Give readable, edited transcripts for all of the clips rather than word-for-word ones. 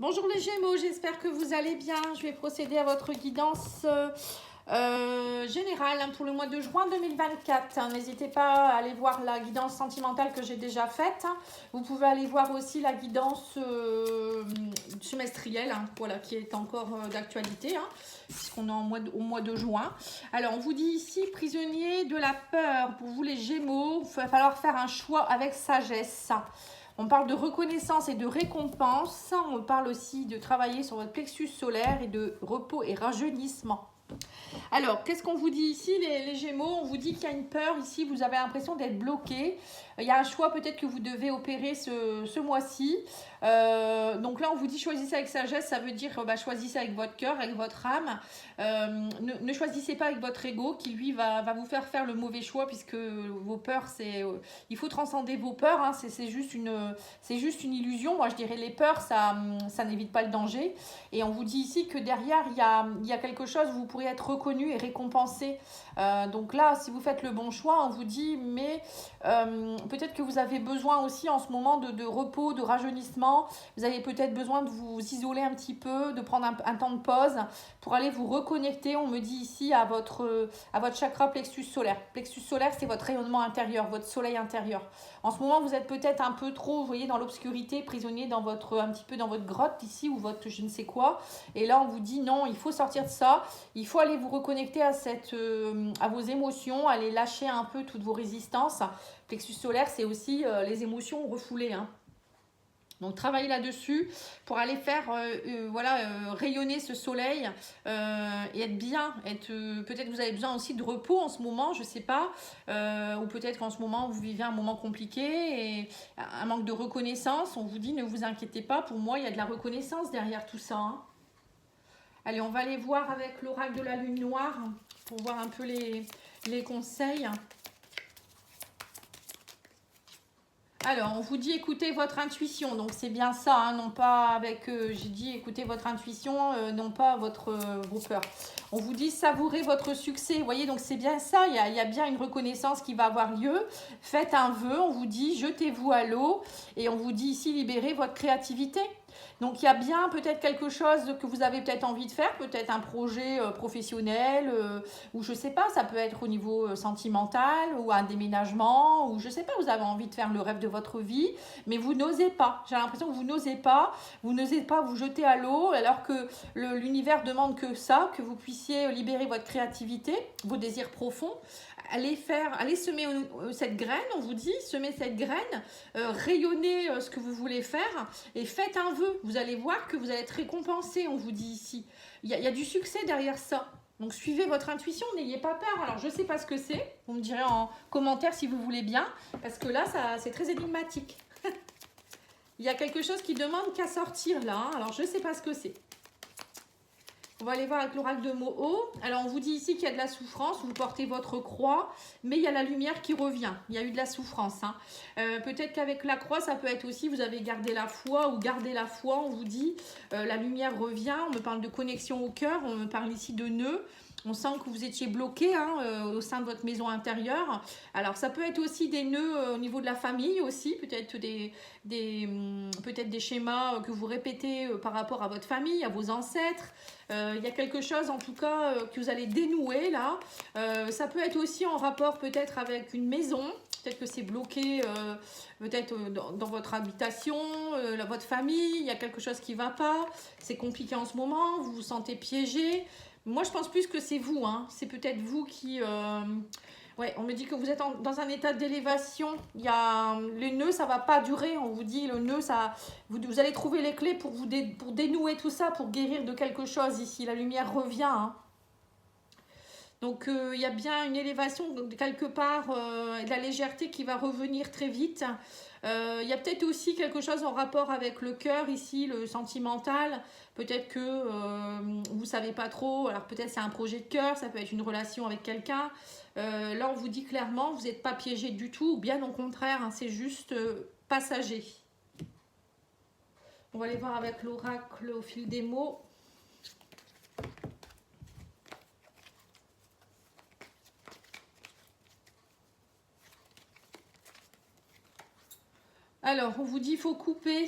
Bonjour les Gémeaux, j'espère que vous allez bien. Je vais procéder à votre guidance générale pour le mois de juin 2024. N'hésitez pas à aller voir la guidance sentimentale que j'ai déjà faite. Vous pouvez aller voir aussi la guidance semestrielle, voilà, qui est encore d'actualité, puisqu'on est au mois de juin. Alors, on vous dit ici, prisonnier de la peur. Pour vous les Gémeaux, il va falloir faire un choix avec sagesse. On parle de reconnaissance et de récompense. On parle aussi de travailler sur votre plexus solaire et de repos et rajeunissement. Alors, qu'est-ce qu'on vous dit ici, les Gémeaux? On vous dit qu'il y a une peur ici, vous avez l'impression d'être bloqué. Il y a un choix peut-être que vous devez opérer ce mois-ci. Donc là, on vous dit choisissez avec sagesse, ça veut dire choisissez avec votre cœur, avec votre âme. Ne choisissez pas avec votre ego qui, lui, va vous faire le mauvais choix puisque vos peurs, il faut transcender vos peurs. C'est juste une illusion. Moi, je dirais les peurs, ça n'évite pas le danger. Et on vous dit ici que derrière, il y a quelque chose, vous pourrez être reconnu et récompensé. Donc là, si vous faites le bon choix, on vous dit, mais peut-être que vous avez besoin aussi en ce moment de repos, de rajeunissement. Vous avez peut-être besoin de vous isoler un petit peu, de prendre un temps de pause pour aller vous reconnecter, on me dit ici, à votre chakra plexus solaire. Plexus solaire, c'est votre rayonnement intérieur, votre soleil intérieur. En ce moment, vous êtes peut-être un peu trop, vous voyez, dans l'obscurité, prisonnier un petit peu dans votre grotte ici, ou votre je ne sais quoi. Et là, on vous dit non, il faut sortir de ça. Il faut aller vous reconnecter à vos émotions, aller lâcher un peu toutes vos résistances. Plexus solaire, c'est aussi les émotions refoulées. Donc travaillez là-dessus pour aller faire rayonner ce soleil et être bien. Peut-être vous avez besoin aussi de repos en ce moment, je ne sais pas. Ou peut-être qu'en ce moment vous vivez un moment compliqué et un manque de reconnaissance. On vous dit ne vous inquiétez pas, pour moi il y a de la reconnaissance derrière tout ça. Allez, on va aller voir avec l'oracle de la lune noire pour voir un peu les conseils. Alors, on vous dit écoutez votre intuition, donc c'est bien ça, non pas avec, j'ai dit écoutez votre intuition, non pas vos peurs. On vous dit savourez votre succès, vous voyez, donc c'est bien ça, il y a bien une reconnaissance qui va avoir lieu. Faites un vœu, on vous dit jetez-vous à l'eau et on vous dit ici libérez votre créativité. Donc il y a bien peut-être quelque chose que vous avez peut-être envie de faire, peut-être un projet professionnel, ou je sais pas, ça peut être au niveau sentimental, ou un déménagement, ou je sais pas, vous avez envie de faire le rêve de votre vie, mais vous n'osez pas. J'ai l'impression que vous n'osez pas vous jeter à l'eau, alors que l'univers demande que ça, que vous puissiez libérer votre créativité, vos désirs profonds. Allez semer cette graine, on vous dit, semez cette graine, rayonnez ce que vous voulez faire et faites un vœu. Vous allez voir que vous allez être récompensé, on vous dit ici. Il y a du succès derrière ça. Donc suivez votre intuition, n'ayez pas peur. Alors je ne sais pas ce que c'est, vous me direz en commentaire si vous voulez bien, parce que là c'est très énigmatique. Il y a quelque chose qui demande qu'à sortir là, alors je ne sais pas ce que c'est. On va aller voir avec l'oracle de Moho. Alors, on vous dit ici qu'il y a de la souffrance. Vous portez votre croix, mais il y a la lumière qui revient. Il y a eu de la souffrance. Peut-être qu'avec la croix, ça peut être aussi, vous avez gardé la foi ou gardé la foi. On vous dit, la lumière revient. On me parle de connexion au cœur. On me parle ici de nœuds. On sent que vous étiez bloqué au sein de votre maison intérieure. Alors, ça peut être aussi des nœuds au niveau de la famille aussi. Peut-être peut-être des schémas que vous répétez par rapport à votre famille, à vos ancêtres. Il y a quelque chose en tout cas que vous allez dénouer là. Ça peut être aussi en rapport peut-être avec une maison. Peut-être que c'est bloqué peut-être dans votre habitation, votre famille. Il y a quelque chose qui ne va pas. C'est compliqué en ce moment. Vous vous sentez piégé. Moi, je pense plus que c'est vous. C'est peut-être vous qui... Ouais, on me dit que vous êtes dans un état d'élévation. Les nœuds, ça va pas durer. On vous dit, le nœud, vous allez trouver les clés pour dénouer tout ça, pour guérir de quelque chose ici. La lumière revient. Donc, il y a bien une élévation quelque part, de la légèreté qui va revenir très vite. Il y a peut-être aussi quelque chose en rapport avec le cœur ici, le sentimental. Peut-être que vous ne savez pas trop. Alors, peut-être c'est un projet de cœur, ça peut être une relation avec quelqu'un. Là, on vous dit clairement, vous n'êtes pas piégé du tout, ou bien au contraire, c'est juste passager. On va aller voir avec l'oracle au fil des mots. Alors, on vous dit il faut couper.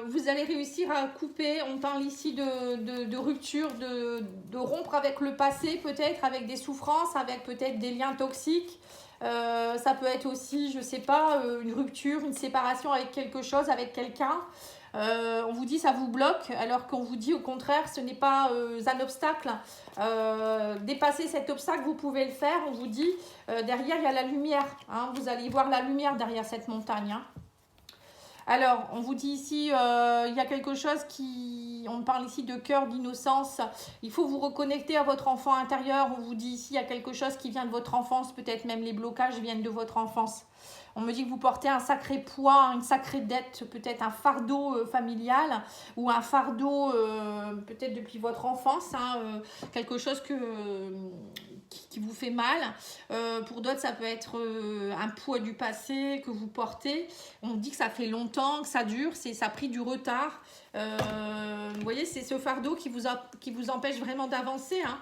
Vous allez réussir à couper. On parle ici de rupture, de rompre avec le passé, peut-être avec des souffrances, avec peut-être des liens toxiques. Ça peut être aussi, je ne sais pas, une rupture, une séparation avec quelque chose, avec quelqu'un. On vous dit ça vous bloque, alors qu'on vous dit au contraire, ce n'est pas un obstacle. Dépasser cet obstacle, vous pouvez le faire. On vous dit, derrière, il y a la lumière. Hein, vous allez voir la lumière derrière cette montagne. Hein. Alors, on vous dit ici, il y a quelque chose qui... On parle ici de cœur, d'innocence. Il faut vous reconnecter à votre enfant intérieur. On vous dit ici, il y a quelque chose qui vient de votre enfance. Peut-être même les blocages viennent de votre enfance. On me dit que vous portez un sacré poids, une sacrée dette, peut-être un fardeau familial ou un fardeau peut-être depuis votre enfance, hein, quelque chose qui vous fait mal. Pour d'autres, ça peut être un poids du passé que vous portez. On dit que ça fait longtemps, que ça dure, ça a pris du retard. Vous voyez, c'est ce fardeau qui vous empêche vraiment d'avancer, hein.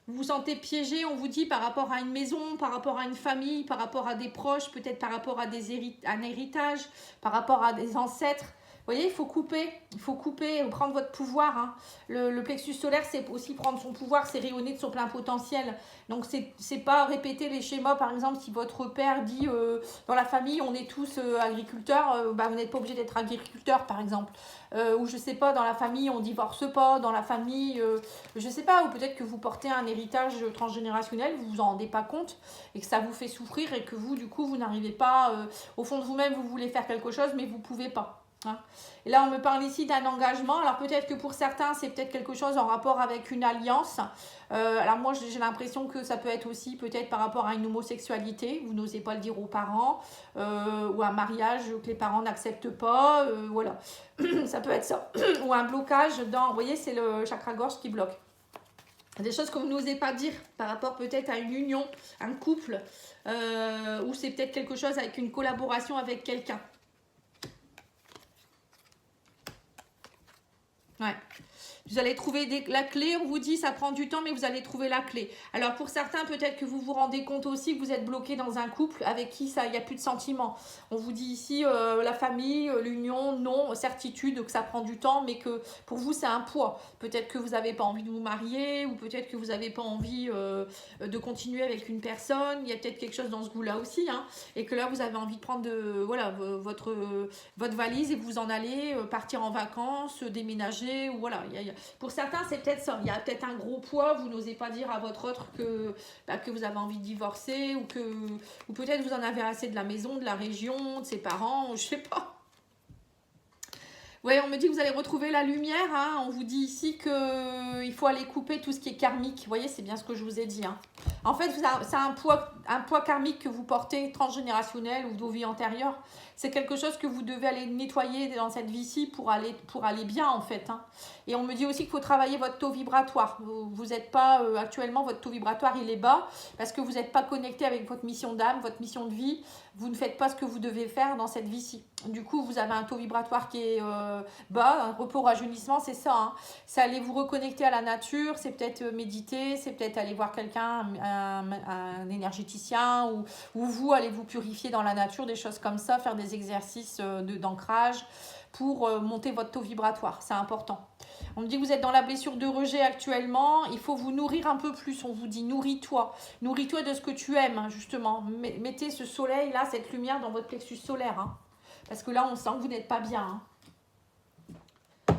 Vous vous sentez piégé, on vous dit, par rapport à une maison, par rapport à une famille, par rapport à des proches, peut-être par rapport à un héritage, par rapport à des ancêtres. Vous voyez, il faut couper, prendre votre pouvoir. Hein. Le plexus solaire, c'est aussi prendre son pouvoir, c'est rayonner de son plein potentiel. Donc, c'est pas répéter les schémas. Par exemple, si votre père dit dans la famille, on est tous agriculteurs, vous n'êtes pas obligé d'être agriculteur, par exemple. Ou je sais pas, dans la famille, on divorce pas. Dans la famille, je sais pas, ou peut-être que vous portez un héritage transgénérationnel, vous vous en rendez pas compte et que ça vous fait souffrir et que vous, du coup, vous n'arrivez pas, au fond de vous-même, vous voulez faire quelque chose, mais vous pouvez pas. Hein. Et là, on me parle ici d'un engagement. Alors, peut-être que pour certains, c'est peut-être quelque chose en rapport avec une alliance. Alors, moi, j'ai l'impression que ça peut être aussi peut-être par rapport à une homosexualité. Vous n'osez pas le dire aux parents. Ou un mariage que les parents n'acceptent pas. Voilà. Ça peut être ça. Ou un blocage dans... Vous voyez, c'est le chakra-gorge qui bloque. Des choses que vous n'osez pas dire par rapport peut-être à une union, un couple. Ou c'est peut-être quelque chose avec une collaboration avec quelqu'un. Ouais. Vous allez trouver la clé, on vous dit ça prend du temps, mais vous allez trouver la clé. Alors pour certains, peut-être que vous vous rendez compte aussi que vous êtes bloqué dans un couple avec qui il n'y a plus de sentiments. On vous dit ici la famille, l'union, non, certitude, que ça prend du temps, mais que pour vous c'est un poids. Peut-être que vous n'avez pas envie de vous marier, ou peut-être que vous n'avez pas envie de continuer avec une personne. Il y a peut-être quelque chose dans ce goût-là aussi, hein, et que là vous avez envie de prendre votre valise et vous en allez, partir en vacances, déménager, ou voilà. Pour certains, c'est peut-être ça. Il y a peut-être un gros poids. Vous n'osez pas dire à votre autre que vous avez envie de divorcer ou peut-être vous en avez assez de la maison, de la région, de ses parents, je sais pas. Oui, on me dit que vous allez retrouver la lumière. Hein. On vous dit ici qu'il faut aller couper tout ce qui est karmique. Vous voyez, c'est bien ce que je vous ai dit. Hein. En fait, c'est un poids karmique que vous portez, transgénérationnel ou de vos vies antérieures. C'est quelque chose que vous devez aller nettoyer dans cette vie-ci pour aller bien, en fait. Hein. Et on me dit aussi qu'il faut travailler votre taux vibratoire. Vous n'êtes pas, actuellement, votre taux vibratoire, il est bas parce que vous n'êtes pas connecté avec votre mission d'âme, votre mission de vie. Vous ne faites pas ce que vous devez faire dans cette vie-ci. Du coup, vous avez un taux vibratoire qui est bas, un repos, rajeunissement, c'est ça. Hein. C'est aller vous reconnecter à la nature, c'est peut-être méditer, c'est peut-être aller voir quelqu'un, un énergéticien, ou vous allez vous purifier dans la nature, des choses comme ça, faire des exercices d'ancrage pour monter votre taux vibratoire. C'est important. On me dit que vous êtes dans la blessure de rejet actuellement. Il faut vous nourrir un peu plus. On vous dit nourris-toi. Nourris-toi de ce que tu aimes, hein, justement. Mettez ce soleil-là, cette lumière dans votre plexus solaire. Hein. Parce que là, on sent que vous n'êtes pas bien. Hein.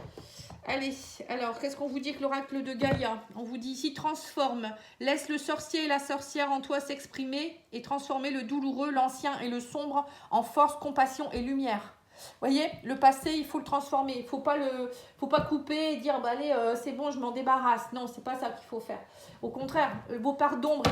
Allez, alors, qu'est-ce qu'on vous dit avec l'oracle de Gaïa? On vous dit ici, transforme. Laisse le sorcier et la sorcière en toi s'exprimer et transformer le douloureux, l'ancien et le sombre en force, compassion et lumière. Vous voyez, le passé, il faut le transformer. Il ne faut pas couper et dire, bah, allez, c'est bon, je m'en débarrasse. Non, c'est pas ça qu'il faut faire. Au contraire, vos parts d'ombre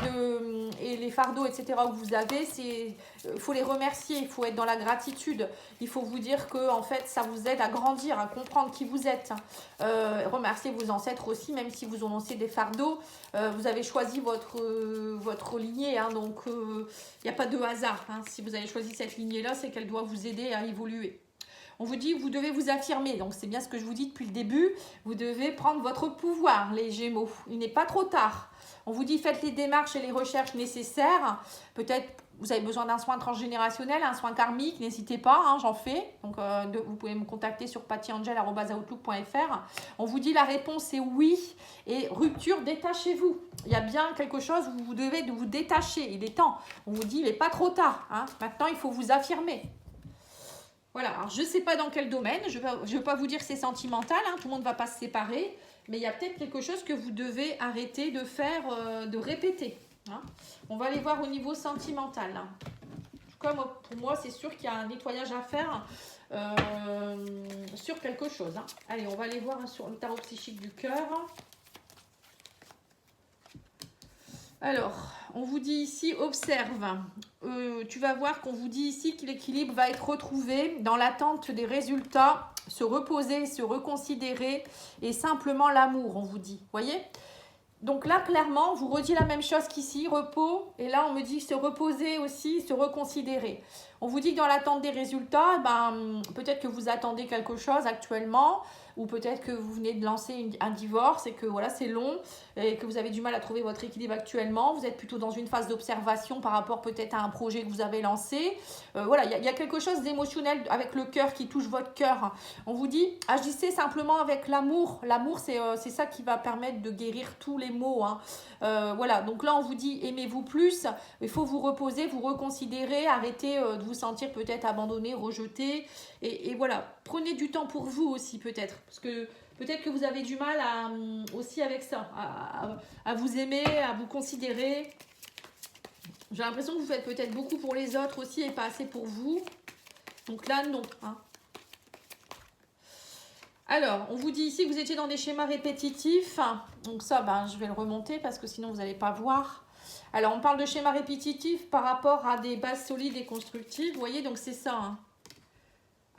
et les fardeaux, etc., que vous avez, il faut les remercier. Il faut être dans la gratitude. Il faut vous dire que, en fait, ça vous aide à grandir, à comprendre qui vous êtes. Remerciez vos ancêtres aussi, même si vous ont lancé des fardeaux. Vous avez choisi votre lignée. Hein, donc, il n'y a pas de hasard. Hein. Si vous avez choisi cette lignée-là, c'est qu'elle doit vous aider à évoluer. On vous dit, vous devez vous affirmer. Donc, c'est bien ce que je vous dis depuis le début. Vous devez prendre votre pouvoir, les Gémeaux. Il n'est pas trop tard. On vous dit, faites les démarches et les recherches nécessaires. Peut-être vous avez besoin d'un soin transgénérationnel, un soin karmique, n'hésitez pas, hein, j'en fais. Donc, vous pouvez me contacter sur pattyangel@outlook.fr. On vous dit la réponse est oui. Et rupture, détachez-vous. Il y a bien quelque chose où vous devez vous détacher. Il est temps. On vous dit, il n'est pas trop tard. Hein. Maintenant, il faut vous affirmer. Voilà, alors je ne sais pas dans quel domaine, je ne vais pas vous dire que c'est sentimental, hein, tout le monde ne va pas se séparer, mais il y a peut-être quelque chose que vous devez arrêter de faire, de répéter. Hein. On va aller voir au niveau sentimental. Hein. En tout cas, pour moi, c'est sûr qu'il y a un nettoyage à faire sur quelque chose. Hein. Allez, on va aller voir sur le tarot psychique du cœur. Alors, on vous dit ici, observe. Tu vas voir qu'on vous dit ici que l'équilibre va être retrouvé dans l'attente des résultats, se reposer, se reconsidérer et simplement l'amour, on vous dit. Voyez ? Donc là, clairement, on vous redit la même chose qu'ici, repos. Et là, on me dit se reposer aussi, se reconsidérer. On vous dit que dans l'attente des résultats, peut-être que vous attendez quelque chose actuellement, ou peut-être que vous venez de lancer un divorce et que voilà, c'est long et que vous avez du mal à trouver votre équilibre actuellement. Vous êtes plutôt dans une phase d'observation par rapport peut-être à un projet que vous avez lancé. Voilà, il y a quelque chose d'émotionnel avec le cœur qui touche votre cœur. On vous dit, agissez simplement avec l'amour. L'amour, c'est ça qui va permettre de guérir tous les maux. Hein. Voilà, donc là, on vous dit, aimez-vous plus. Il faut vous reposer, vous reconsidérer, arrêter de vous sentir peut-être abandonné, rejeté. Et voilà, prenez du temps pour vous aussi peut-être. Parce que peut-être que vous avez du mal aussi avec ça, à vous aimer, à vous considérer. J'ai l'impression que vous faites peut-être beaucoup pour les autres aussi et pas assez pour vous. Donc là, non. Hein. Alors, on vous dit ici que vous étiez dans des schémas répétitifs. Donc ça, je vais le remonter parce que sinon vous n'allez pas voir. Alors, on parle de schémas répétitifs par rapport à des bases solides et constructives. Vous voyez, donc c'est ça. Hein.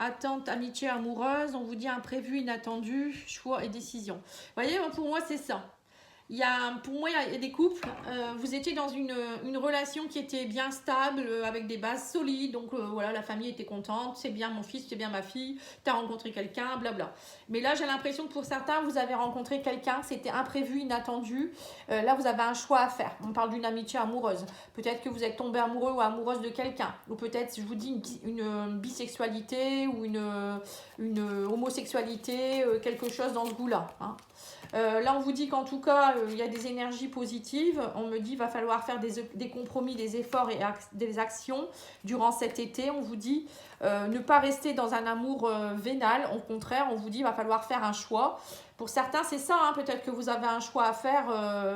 Attente, amitié amoureuse, on vous dit imprévu, inattendu, choix et décision. Vous voyez, pour moi, c'est ça. Pour moi, il y a des couples, vous étiez dans une relation qui était bien stable, avec des bases solides, donc voilà, la famille était contente, c'est bien mon fils, c'est bien ma fille, tu as rencontré quelqu'un, blabla. Mais là, j'ai l'impression que pour certains, vous avez rencontré quelqu'un, c'était imprévu, inattendu, là, vous avez un choix à faire. On parle d'une amitié amoureuse. Peut-être que vous êtes tombé amoureux ou amoureuse de quelqu'un, ou peut-être, je vous dis, une bisexualité ou une homosexualité, quelque chose dans ce goût-là, hein. Là, on vous dit qu'en tout cas, il y a des énergies positives. On me dit qu'il va falloir faire des compromis, des efforts et des actions durant cet été. On vous dit ne pas rester dans un amour vénal. Au contraire, on vous dit qu'il va falloir faire un choix. Pour certains, c'est ça. Hein, peut-être que vous avez un choix à faire.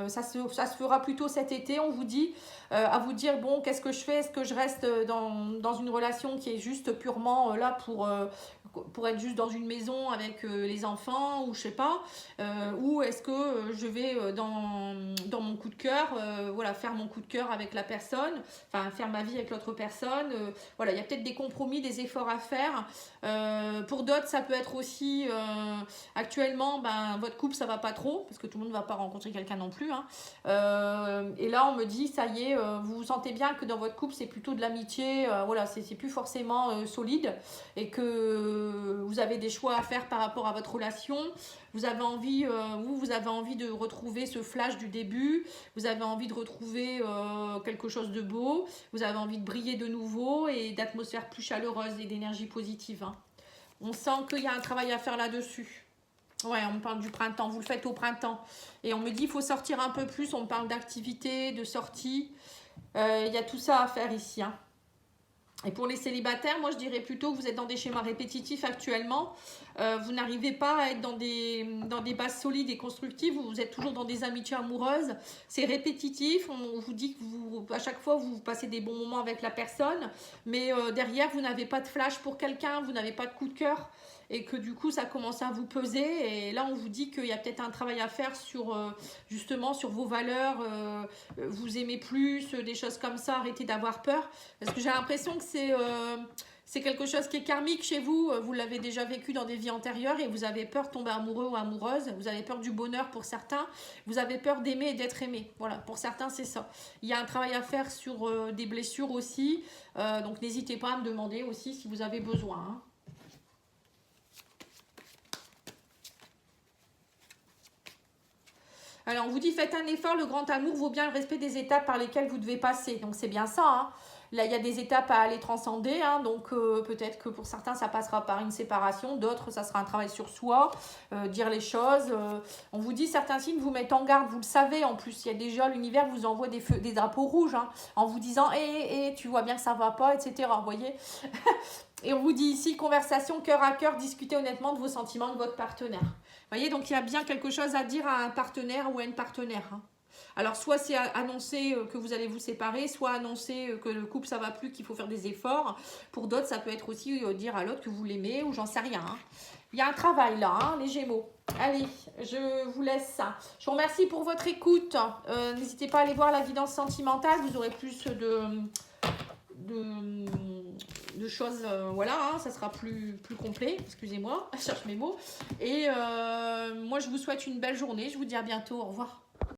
Ça se fera plutôt cet été. On vous dit à vous dire, bon, qu'est-ce que je fais? Est-ce que je reste dans une relation qui est juste purement là pour être juste dans une maison avec les enfants ou je sais pas, ou est-ce que je vais dans mon coup de cœur, voilà, faire mon coup de cœur avec la personne, enfin faire ma vie avec l'autre personne, voilà, il y a peut-être des compromis, des efforts à faire. Pour d'autres, ça peut être aussi actuellement, votre couple ça va pas trop, parce que tout le monde ne va pas rencontrer quelqu'un non plus, hein. Et là on me dit, ça y est, vous vous sentez bien que dans votre couple c'est plutôt de l'amitié, voilà, c'est plus forcément solide, et que vous avez des choix à faire par rapport à votre relation. Vous avez envie, vous avez envie de retrouver ce flash du début. Vous avez envie de retrouver quelque chose de beau. Vous avez envie de briller de nouveau et d'atmosphère plus chaleureuse et d'énergie positive. Hein. On sent qu'il y a un travail à faire là-dessus. Ouais, on me parle du printemps. Vous le faites au printemps. Et on me dit qu'il faut sortir un peu plus. On me parle d'activité, de sortie. Il y a tout ça à faire ici. Hein. Et pour les célibataires, moi je dirais plutôt que vous êtes dans des schémas répétitifs actuellement. Vous n'arrivez pas à être dans des bases solides et constructives. Vous êtes toujours dans des amitiés amoureuses. C'est répétitif. On vous dit que à chaque fois, vous passez des bons moments avec la personne. Mais derrière, vous n'avez pas de flash pour quelqu'un. Vous n'avez pas de coup de cœur. Et que du coup, ça commence à vous peser. Et là, on vous dit qu'il y a peut-être un travail à faire justement sur vos valeurs. Vous aimez plus, des choses comme ça. Arrêtez d'avoir peur. Parce que j'ai l'impression que c'est quelque chose qui est karmique chez vous. Vous l'avez déjà vécu dans des vies antérieures et vous avez peur de tomber amoureux ou amoureuse. Vous avez peur du bonheur pour certains. Vous avez peur d'aimer et d'être aimé. Voilà, pour certains, c'est ça. Il y a un travail à faire sur des blessures aussi. Donc, n'hésitez pas à me demander aussi si vous avez besoin. Hein. Alors, on vous dit, faites un effort, le grand amour vaut bien le respect des étapes par lesquelles vous devez passer. Donc, c'est bien ça, hein. Là, il y a des étapes à aller transcender, hein, donc peut-être que pour certains, ça passera par une séparation, d'autres, ça sera un travail sur soi, dire les choses. On vous dit, certains signes vous mettent en garde, vous le savez, en plus, il y a déjà, l'univers vous envoie des drapeaux rouges, hein, en vous disant, tu vois bien que ça va pas, etc. Vous voyez. Et on vous dit ici, conversation cœur à cœur, discutez honnêtement de vos sentiments de votre partenaire. Vous voyez, donc il y a bien quelque chose à dire à un partenaire ou à une partenaire, hein. Alors, soit c'est annoncer que vous allez vous séparer, soit annoncer que le couple, ça va plus, qu'il faut faire des efforts. Pour d'autres, ça peut être aussi dire à l'autre que vous l'aimez ou j'en sais rien, hein. Il y a un travail là, hein, les Gémeaux. Allez, je vous laisse. Je vous remercie pour votre écoute. N'hésitez pas à aller voir la guidance sentimentale. Vous aurez plus de choses, voilà, hein, ça sera plus complet. Excusez-moi, je cherche mes mots. Et moi, je vous souhaite une belle journée. Je vous dis à bientôt. Au revoir.